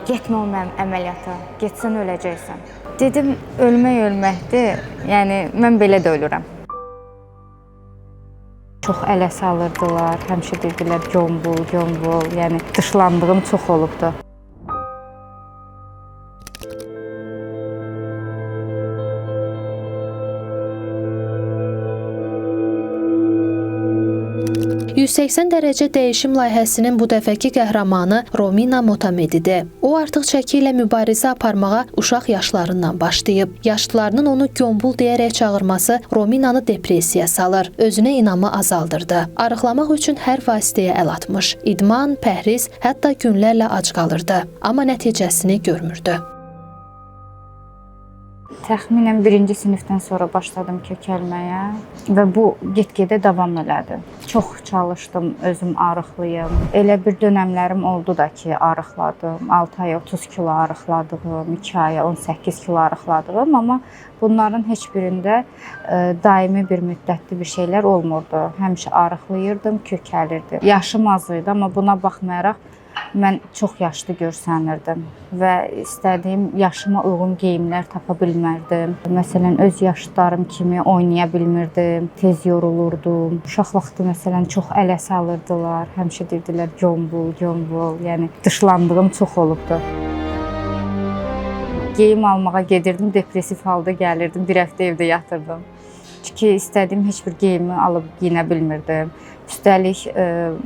getmə o mənim əməliyyata, getsən öləcəksən. Dedim, ölmək ölməkdir, yəni mən belə də ölürəm. Çox ələ salırdılar, həmişə dedilər gömbul, gömbul, yəni dışlandığım çox olubdu. «180 dərəcə dəyişim» layihəsinin bu dəfəki qəhrəmanı Romina Motamedidir. O artıq çəki ilə mübarizə aparmağa uşaq yaşlarından başlayıb. Yaşlılarının onu gömbul deyərək çağırması Rominanı depressiyaya salır, özünə inamı azaldırdı. Arıqlamaq üçün hər vasitəyə əl atmış. İdman, pəhriz, hətta günlərlə ac qalırdı. Amma nəticəsini görmürdü. Təxminən 1-ci sinifdən sonra başladım kökəlməyə və bu get-gedə davam elədi. Çox çalışdım, özüm arıqlıyım. Elə bir dönəmlərim oldu da ki, arıqladım. 6 aya 30 kilo arıqladığım, 2 aya 18 kilo arıqladığım, amma bunların heç birində daimi bir müddətli bir şeylər olmurdu. Həmişə arıqlayırdım, kökəlirdim. Yaşım az idi, amma buna baxmayaraq mən çox yaşlı görsənirdim və istədiyim yaşıma uyğun geyimlər tapa bilmərdim. Məsələn, öz yaşlarım kimi oynaya bilmirdim, tez yorulurdum. Uşaq vaxtı məsələn çox ələ salırdılar, həmişə dedilər gömbul, gömbul, yəni dışlandığım çox olubdu. Geyim almağa gedirdim, depressiv halda gəlirdim, bir həftə evdə yatırdım. Çünki istədiyim heç bir geyimi alıb giyinə bilmirdim. Üstəlik,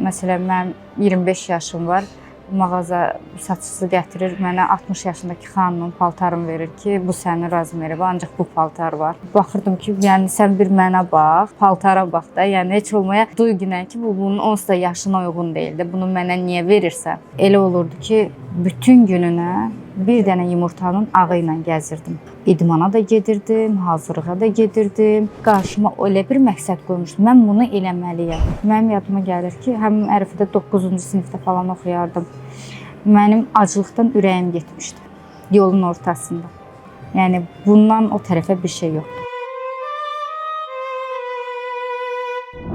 məsələn, mən 25 yaşım var. Mağaza saççısı gətirir, mənə 60 yaşındakı xanımın paltarını verir ki, bu sənin razmeri var, ancaq bu paltar var. Baxırdım ki, yəni sən bir mənə bax, paltara bax da, yəni heç olmaya duy günə ki, bu bunun onsuz da yaşına uyğun deyildi. Bunu mənə niyə verirsən? Elə olurdu ki, bütün gününə bir dənə yumurtanın ağı ilə gəzirdim. İdmana da gedirdim, hazırlığa da gedirdim. Qarşıma elə bir məqsəd qoymuşdum. Mən bunu eləməliyəm. Mənim yadıma gəlir ki, həmin ərəfədə 9-cu sinifdə falan oxuyardım. Mənim acılıqdan ürəyim getmişdi. Yolun ortasında. Yəni bundan o tərəfə bir şey yoxdur.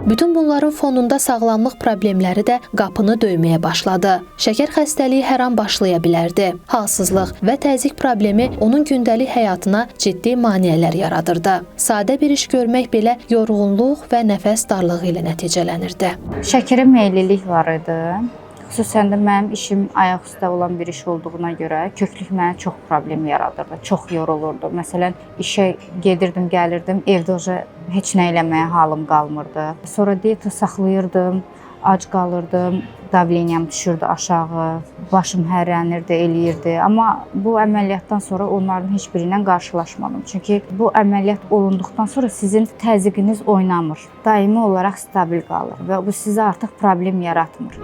Bütün bunların fonunda sağlamlıq problemləri də qapını döyməyə başladı. Şəkər xəstəliyi hər an başlaya bilərdi. Halsızlıq və təzyiq problemi onun gündəlik həyatına ciddi maneələr yaradırdı. Sadə bir iş görmək belə yorğunluq və nəfəs darlığı ilə nəticələnirdi. Şəkərə meyillilik var idi. Xüsusən də mənim işim ayaq üstə olan bir iş olduğuna görə köklük mənə çox problem yaradırdı, çox yorulurdu. Məsələn, işə gedirdim, gəlirdim, evdə heç nə eləməyə halım qalmırdı. Sonra diyeta saxlayırdım, ac qalırdım, davleniyam düşürdü aşağı, başım hərlənirdi, eləyirdi. Amma bu əməliyyatdan sonra onların heç biri ilə qarşılaşmadım. Çünki bu əməliyyat olunduqdan sonra sizin təzyiqiniz oynamır, daimi olaraq stabil qalır və bu sizə artıq problem yaratmır.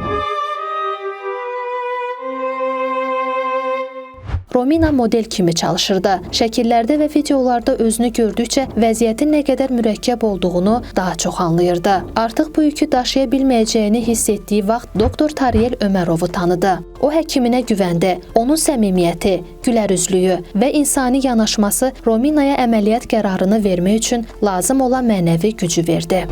Romina model kimi çalışırdı. Şəkillərdə və videolarda özünü gördükcə vəziyyətin nə qədər mürəkkəb olduğunu daha çox anlayırdı. Artıq bu yükü daşıya bilməyəcəyini hiss etdiyi vaxt doktor Tariyel Ömərovu tanıdı. O həkiminə güvəndi. Onun səmimiyyəti, gülərüzlüyü və insani yanaşması Rominaya əməliyyat qərarını vermək üçün lazım olan mənəvi gücü verdi.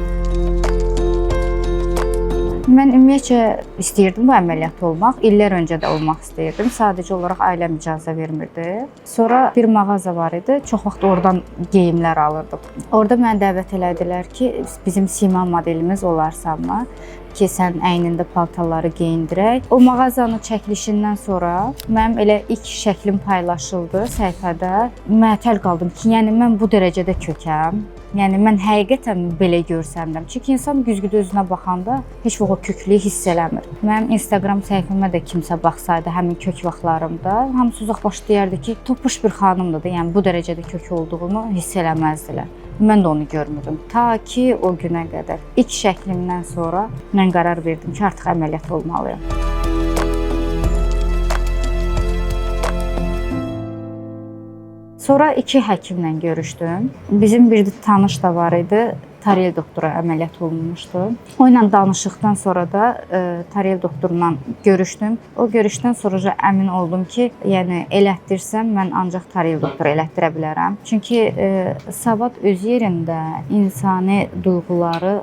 Mən ümumiyyətcə istəyirdim bu əməliyyat olmaq. İllər öncə də olmaq istəyirdim. Sadəcə olaraq ailəm icazə vermirdi. Sonra bir mağaza var idi. Çox vaxt oradan geyimlər alırdım. Orada mənə dəvət elədilər ki, bizim sima modelimiz olarsanmı? Ki, sən əynində paltarları geyindirək. O mağazanın çəkilişindən sonra mənim elə ilk şəklim paylaşıldı səhifədə. Məəttəl qaldım ki, yəni mən bu dərəcədə kökəm. Yəni mən həqiqətən belə görsəndim. Çünki insan güzgüdə özünə baxanda heç vaxt o köklüyü hiss eləmir. Mənim Instagram səhifəmə də kimsə baxsaydı həmin kök vaxtlarımda, hamısı uzaq baş deyərdi ki, topuş bir xanımdır da, yəni bu dərəcədə kök olduğumu hiss eləməzdilər. Mən də onu görmürdüm. Ta ki o günə qədər. İlk şəklimdən sonra mən qərar verdim ki, artıq əməliyyat olmalıyam. Sonra 2 həkimlə görüşdüm. Bizim bir tanış da var idi. Tariyel doktora əməliyyat olunmuşdu. O ilə danışıqdan sonra da Tariyel doktorla görüşdüm. O görüşdən sonra əmin oldum ki, yəni elətdirsəm mən ancaq Tariyel doktora elətdirə bilərəm. Çünki savad öz yerində insani duyğuları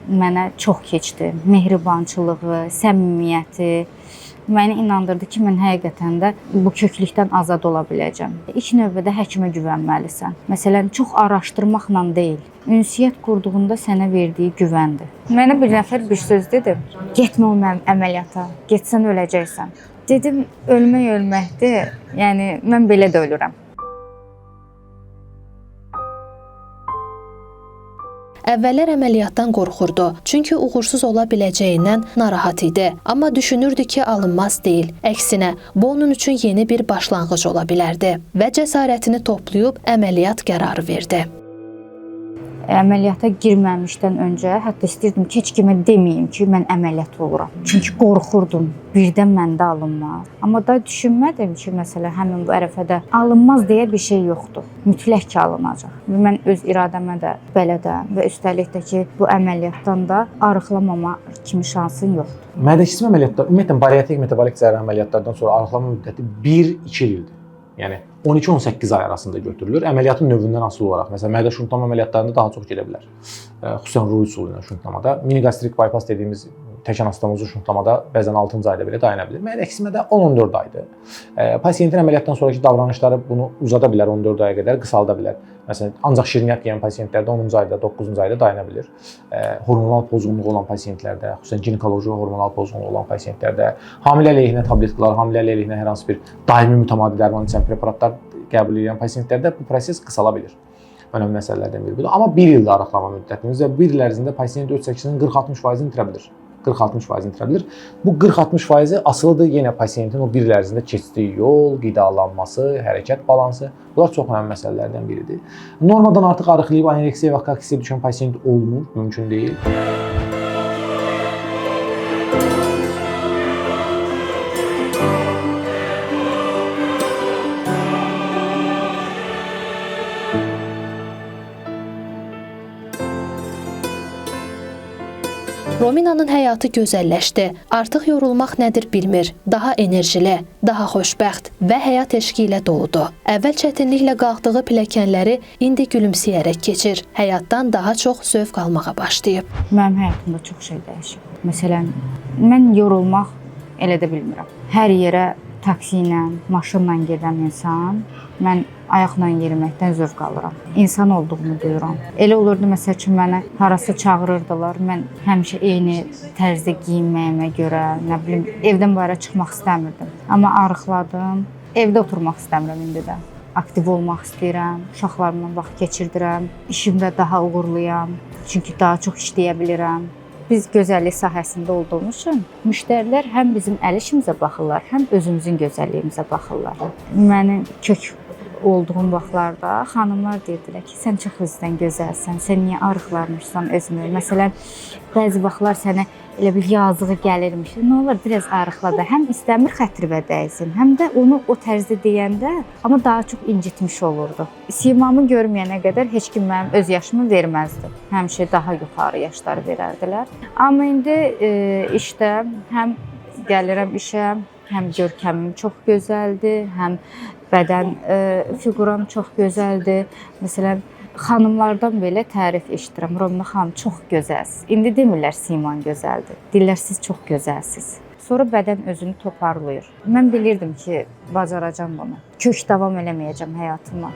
mənə çox keçdi. Mehribançılığı, səmimiyyəti, Məni inandırdı ki, mən həqiqətən də bu köklükdən azad ola biləcəm. İlk növbədə həkimə güvənməlisən. Məsələn, çox araşdırmaqla deyil, ünsiyyət qurduğunda sənə verdiyi güvəndir. Mənə bir nəfər bir söz dedi, getmə o mənim əməliyyata, getsən öləcəksən. Dedim, ölmək ölməkdir, yəni mən belə də ölürəm. Əvvəllər əməliyyatdan qorxurdu, çünki uğursuz ola biləcəyindən narahat idi. Amma düşünürdü ki, alınmaz deyil. Əksinə, bu onun üçün yeni bir başlanğıc ola bilərdi və cəsarətini toplayıb əməliyyat qərarı verdi. Əməliyyata girməmişdən öncə hətta istəyirdim ki, heç kimə deməyim ki, mən əməliyyat oluram. Çünki qorxurdum, birdən məndə alınmaz. Amma da düşünmədim ki, məsələn, həmin bu ərəfədə alınmaz deyə bir şey yoxdur. Mütləq ki, alınacaq. Və mən öz iradəmə də belədəm və üstəlik də ki, bu əməliyyatdan da arıqlamama kimi şansın yoxdur. Mədə kismə əməliyyatda, ümumiyyətlə bariatrik metabolik cərrah əməliyyatlardan sonra arıqlama müddəti 1-2 ildir. Yəni 12-18 ay arasında götürülür. Əməliyyatın növündən asılı olaraq, məsələn, mədə şuntlama əməliyyatlarında daha çox gedə bilər. Xüsusən Ruy üsulu ilə şuntlamada, minigastrik bypass dediyimiz tək anastomozlu şuntlamada bəzən 6-cı ayda belə dayana bilir. Mədə kismədə 10-14 aydır. Pasiyentin əməliyyatdan sonraki davranışları bunu uzada bilər, 14 aya qədər qısalda bilər. Məsələn, ancaq şirniyyat yeyən pasiyentlərdə 10-cu ayda, 9-cu ayda dayana bilir. Hormonal pozğunluğu olan pasiyentlərdə, xüsusən ginekoloji hormonal pozğunluğu olan pasiyentlərdə, hamilə əleyhinə tabletkalar, hamilə əleyhinə hər hansı bir daimi mütəmadi dərman içən preparatlar qəbul edən pasiyentlərdə bu proses qısala bilir. Önəmli məsələlərdən biri budur. Amma 1 ildə arıqlama müddətimiz və 1 il ərzində pasiyent öz çəkisinin 40-60%-ni itirə bilir. 40-60%-ni itirə bilir. Bu 40-60%-i asılıdır yenə pasiyentin o 1 il ərzində keçdiyi yol, qidalanması, hərəkət balansı. Bunlar çox önəmli məsələlərdən biridir. Normadan artıq arıqlayıb anoreksiya və kaksiya düşən pasiyent olmur, mümkün deyil. Rominanın həyatı gözəlləşdi. Artıq yorulmaq nədir bilmir. Daha enerjili, daha xoşbəxt və həyat eşqi ilə doludur. Əvvəl çətinliklə qalxdığı pilləkənləri indi gülümsəyərək keçir. Həyatdan daha çox zövq almağa başlayıb. Mənim həyatımda çox şey dəyişib. Məsələn, mən yorulmaq elə də bilmirəm. Hər yerə taksi ilə, maşınla gedən insan, mən ayaqla yeriməkdən zövq alıram. İnsan olduğumu duyuram. Elə olurdu, məsəl üçün, mənə harası çağırırdılar. Mən həmişə eyni tərzdə giyinməyimə görə, nə bilim, evdən bayıra çıxmaq istəmirdim. Amma arıqladım. Evdə oturmaq istəmirəm indi də. Aktiv olmaq istəyirəm, uşaqlarımla vaxt keçirdirəm, işimdə daha uğurluyam, çünki daha çox işləyə bilirəm. Biz gözəllik sahəsində olduğumuz üçün müştərilər həm bizim əl işimizə baxırlar, həm özümüzün gözəlliyimizə baxırlar. Mənim kök olduğum vaxtlarda xanımlar deyirdilər ki, sən çox özdən gözəlsən, sən niyə arıqlarmışsan özünü? Məsələn, bəzi vaxtlar sənə elə bir yazığı gəlirmiş. Nə olur, biraz arıqla da. Həm istəmir xətrivə dəysin, həm də onu o tərzdə deyəndə, amma daha çox incitmiş olurdu. Simamı görməyənə qədər heç kim mənim öz yaşımı verməzdi. Həmişə daha yuxarı yaşları verərdilər. Amma indi işdə həm gəlirəm işə, həm görkəmim çox gözəldir, həm bədən figuram çox gözəldir. Məsələn, xanımlardan belə tərif eşidirəm. Romina xanım, çox gözəlsiz. İndi demirlər siman gözəldir. Deyirlər siz çox gözəlsiz. Sonra bədən özünü toparlayır. Mən bilirdim ki, bacaracağam bunu. Kök davam eləməyəcəm həyatıma.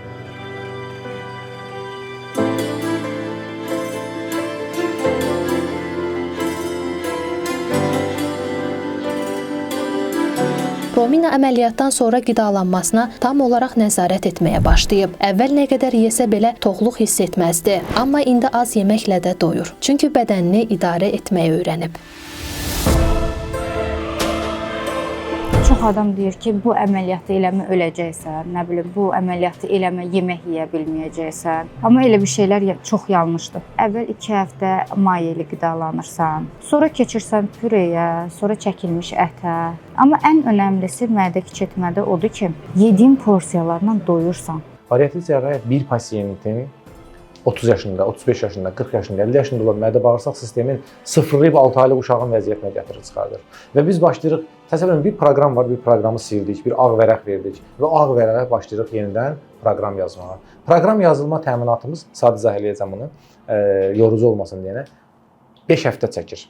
Romina əməliyyatdan sonra qidalanmasına tam olaraq nəzarət etməyə başlayıb. Əvvəl nə qədər yesə belə toxluq hiss etməzdi. Amma indi az yeməklə də doyur. Çünki bədənini idarə etməyi öyrənib. Çox adam deyir ki, bu əməliyyatı eləmə öləcəksən, nə bilim, bu əməliyyatı eləmə yemək yeyə bilməyəcəksən. Amma elə bir şeylər çox yanlışdır. Əvvəl 2 həftə mayeli qidalanırsan, sonra keçirsən püreyə, sonra çəkilmiş ətə. Amma ən önəmlisi mədə kiçiltmədə odur ki, yediyin porsiyalarla doyursan. Bariatrik cərrahiyyə bir pasiyentin 30 yaşında, 35 yaşında, 40 yaşında, 50 yaşında olan mədə-bağırsaq sistemin sıfırlayıb 6 aylıq uşağın vəziyyətinə gətirir, çıxardır. Və biz başlayırıq, təsəvvürün bir proqram var, bir proqramı sildik, bir ağ vərəq verdik və ağ vərəqə başlayırıq yenidən proqram yazmağa. Proqram yazılma təminatımız, sadə izah eləyəcəm bunu, yorucu olmasın deyənə, 5 həftə çəkir.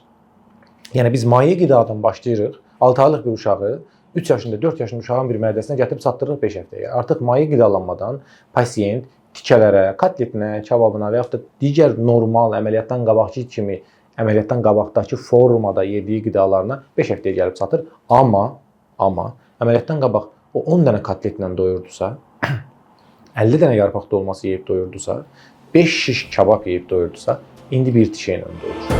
Yəni biz maye qidadan başlayırıq, 6 aylıq bir uşağı 3 yaşında, 4 yaşında uşağın bir mədəsinə gətirib çatdırırıq 5 həftəyə. Artıq maye qidalanmadan pasiyent tikələrə, kotletinə, kababına və yaxud da digər normal əməliyyatdan qabaqki kimi əməliyyatdan qabaqdakı formada yediyi qidalarına 5 həftəyə gəlib çatır. Amma əməliyyatdan qabaq o 10 dənə kotletlə doyurdusa, 50 dənə yarpaq dolması yeyib doyurdusa, 5 şiş kabab yeyib doyurdusa, indi bir tikə ilə doyurur.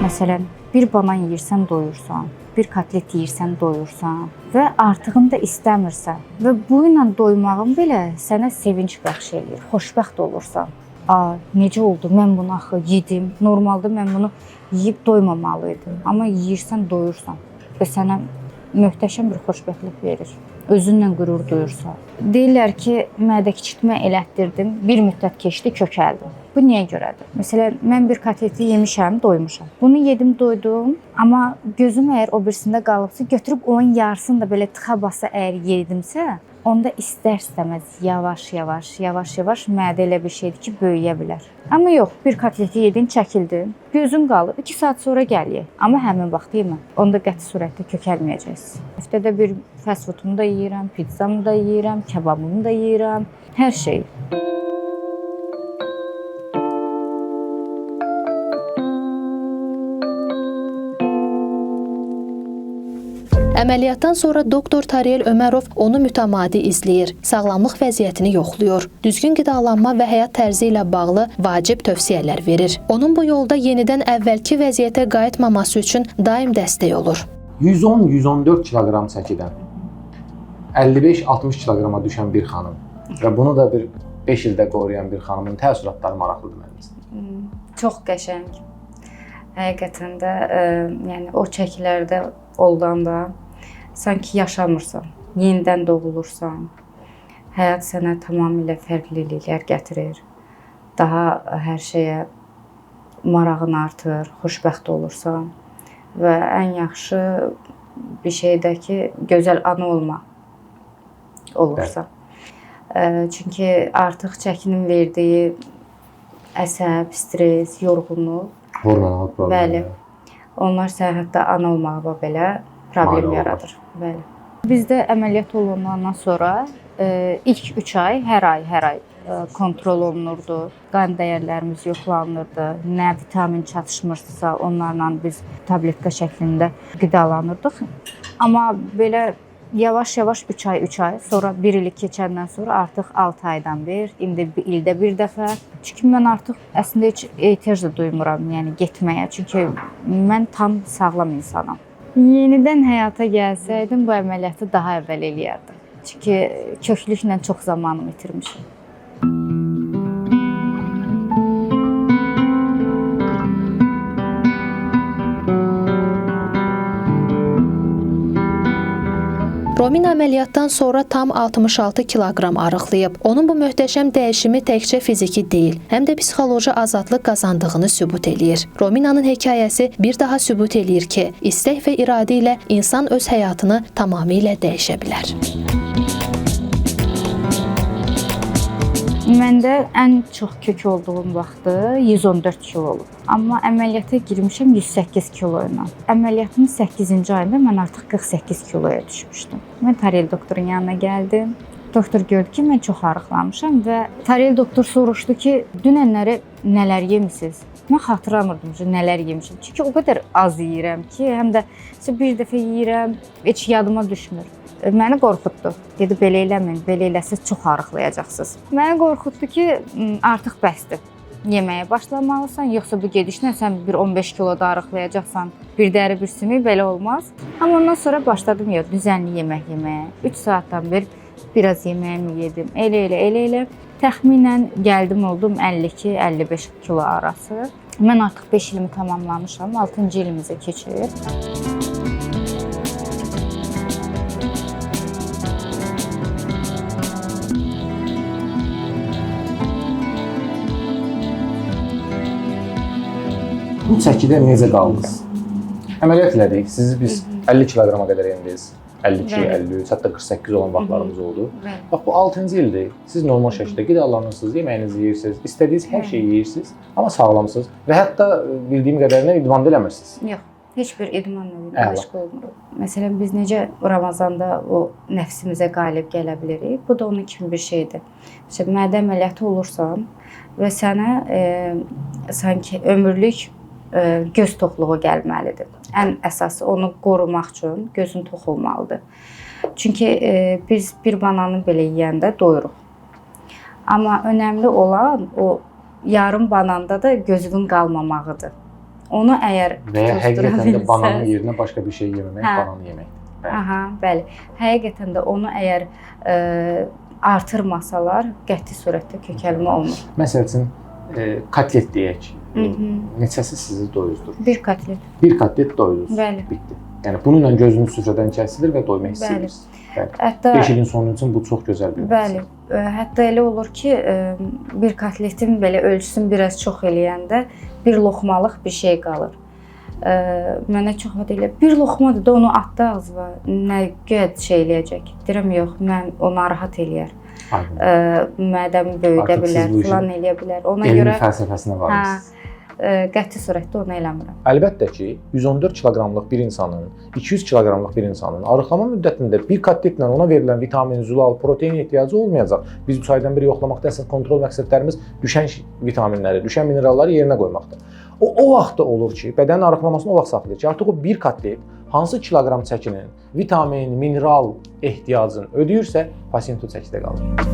Məsələn, bir banan yeyirsən, doyursan, bir kotlet yeyirsən, doyursan və artığını da istəmirsən və bu ilə doymağın belə sənə sevinç bəxş eləyir, xoşbəxt olursan. Necə oldu? Mən bunu axı yedim. Normalda mən bunu yeyib doymamalıydım. Amma yeyirsən, doyursan və sənə möhtəşəm bir xoşbəxtlik verir. Özünlə qürur duyursan. Deyirlər ki, mədə kiçiltmə elətdirdim, bir müddət keçdi, kökəldim. Bu niyə görədir? Məsələn, mən bir kotleti yemişəm, doymuşam. Bunu yedim, doydum, amma gözüm əgər o birisində qalıbsa, götürüb onun yarısını da belə tıxa basa əgər yedimsə, onda istər-istəməz yavaş-yavaş mədə elə bir şeydir ki, böyüyə bilər. Amma yox, bir kotleti yedin, çəkildin, gözün qalıb, 2 saat sonra gəlir. Amma həmin vaxt yemə. Onda qəti surətdə kökəlməyəcəksiniz. Həftədə bir fast foodumu da yeyirəm, pizzamı da yeyirəm, kebabımı da yeyirəm, hər şey. Əməliyyatdan sonra doktor Tariyel Ömərov onu mütəmadi izləyir, sağlamlıq vəziyyətini yoxlayır, düzgün qidalanma və həyat tərzi ilə bağlı vacib tövsiyələr verir. Onun bu yolda yenidən əvvəlki vəziyyətə qayıtmaması üçün daim dəstək olur. 110-114 kiloqram çəkidən 55-60 kiloqrama düşən bir xanım və bunu da bir 5 ildə qoruyan bir xanımın təəssüratları maraqlıdır mənim üçün. Çox qəşəng. Həqiqətən də yəni o çəkilərdə olanda sanki yaşamırsan, yenidən doğulursan. Həyat sənə tamamilə fərqliliklər gətirir. Daha hər şeyə marağın artır, xoşbəxt olursan və ən yaxşı bir şeydə ki, gözəl ana olma olursa. Çünki artıq çəkinin verdiyi əsəb, stres, yorğunluq, hormonal problemlər. Bəli. Onlar sənə hətta ana olmağa belə problem yaradır. Bəli. Bizdə əməliyyat olunandan sonra ilk 3 ay, hər ay kontrol olunurdu. Qan dəyərlərimiz yoxlanılırdı. Nə vitamin çatışmırsa, onlarla biz tabletka şəklində qidalanırdıq. Amma belə yavaş-yavaş 3 ay, sonra 1 ili keçəndən sonra artıq 6 aydan bir, indi ildə bir dəfə. Çünki mən artıq əslində heç ehtiyac da duymuram, yəni getməyə. Çünki mən tam sağlam insanam. Yenidən həyata gəlsəydim, bu əməliyyatı daha əvvəl eləyərdim. Çünki köklüklə çox zamanımı itirmişəm. Romin əməliyyatdan sonra tam 66 kiloqram arıqlayıb. Onun bu möhtəşəm dəyişimi təkcə fiziki deyil, həm də psixoloji azadlıq qazandığını sübut eləyir. Rominanın hekayəsi bir daha sübut eləyir ki, istək və iradə ilə insan öz həyatını tamamilə dəyişə bilər. Məndə ən çox kök olduğum vaxtı 114 kilo olub. Amma əməliyyata girmişəm 108 kilo ilə. Əməliyyatın 8-ci ayında mən artıq 48 kiloya düşmüşdüm. Mən Tariyel doktorun yanına gəldim. Doktor gördü ki, mən çox arıqlamışam və Tariyel doktor soruşdu ki, dünənləri nələr yemisiniz? Mən xatırlamırdım ki, nələr yemişim. Çünki o qədər az yeyirəm ki, həm də bir dəfə yeyirəm, heç yadıma düşmür. Məni qorxutdu. Dedi, belə eləməyin, belə eləsəz çox arıqlayacaqsınız. Məni qorxutdu ki, artıq bəsdir. Yeməyə başlamalısan, yoxsa bu gedişlə sən bir 15 kiloda arıqlayacaqsan, bir dəri bir sümük, belə olmaz. Amma ondan sonra başladım düzənli yemək yeməyə. 3 saatdan bir biraz yeməyimi yedim. Elə. Təxminən gəldim oldum 52-55 kilo arası. Mən artıq 5 ilimi tamamlamışam, 6-cı ilimizə keçir. Bu çəkidə necə qaldınız? Əməliyyat elədik. Siz biz 50 kiloqrama qədər endiniz. 52, Bəli. 53, hətta 48 olan vaxtlarımız oldu. Bəli. Bax bu 6-cı ildir. Siz normal şəkildə qidalanırsınız, yeməyinizi yeyirsiniz, istədiyiniz hər şeyi yeyirsiniz, amma sağlamsınız və hətta bildiyim qədərilə idman da eləmirsiniz. Yox, heç bir idmanla Əla. məşğul olmuruq. Məsələn, biz necə Ramazanda o nəfsimizə qalib gələ bilirik, bu da onun kimi bir şeydir. Məsələn, mədə əməliyyatı olursan və sənə sanki ömürlük göz toxluğu gəlməlidir. Ən əsası onu qorumaq üçün gözün tox olmalıdır. Çünki biz bir bananı belə yeyəndə doyuruq. Amma önəmli olan o yarım bananda da gözünün qalmamağıdır. Onu əgər Və ya həqiqətən də bilsəz- bananın yerinə başqa bir şey yeməmək, Hə. bananı yeməkdir. Bəli. Aha, bəli. Həqiqətən də onu əgər artırmasalar qəti surətdə kökəlmə olmur. Məsəl üçün kotlet deyək. Hı. Neçəsi sizi doyuzdur? Bir kotlet. Bir kotlet doyuzdunuz. Bəli. Bitdi. Yəni bununla gözünüz süfrədən kəsilir və doymaq Bəli. istəyirsiniz. Bəli. Hətta 5 ilin sonu üçün bu çox gözəl bir bəli. Hətta elə olur ki, bir kotletin belə ölçüsünü biraz çox eləyəndə bir loxmalıq bir şey qalır. Mənə çox vaxt elə bir loxmadır da onu atdı ağzına. Nə qəd şey eləyəcək. Deyirəm yox, mən o narahat eləyər. Aydın. Mədəmi böyüdə Artıq siz bilər, bu işin filan eləyə bilər. Ona Elmin görə fəlsəfəsinə varmısınız. qəti surətdə onu eləmirəm. Əlbəttə ki, 114 kiloqramlıq bir insanın, 200 kiloqramlıq bir insanın arıqlama müddətində bir kotletlə ona verilən vitamin, zülal, protein ehtiyacı olmayacaq. Biz 3 aydan biri yoxlamaqda əsas kontrol məqsədlərimiz düşən vitaminləri, düşən mineralları yerinə qoymaqdır. O vaxtda olur ki, bədənin arıqlamasını o vaxt saxlayır ki, artıq o bir kotlet hansı kiloqram çəkinin vitamin, mineral ehtiyacını ödəyirsə, pasiyent o çəkidə qalır.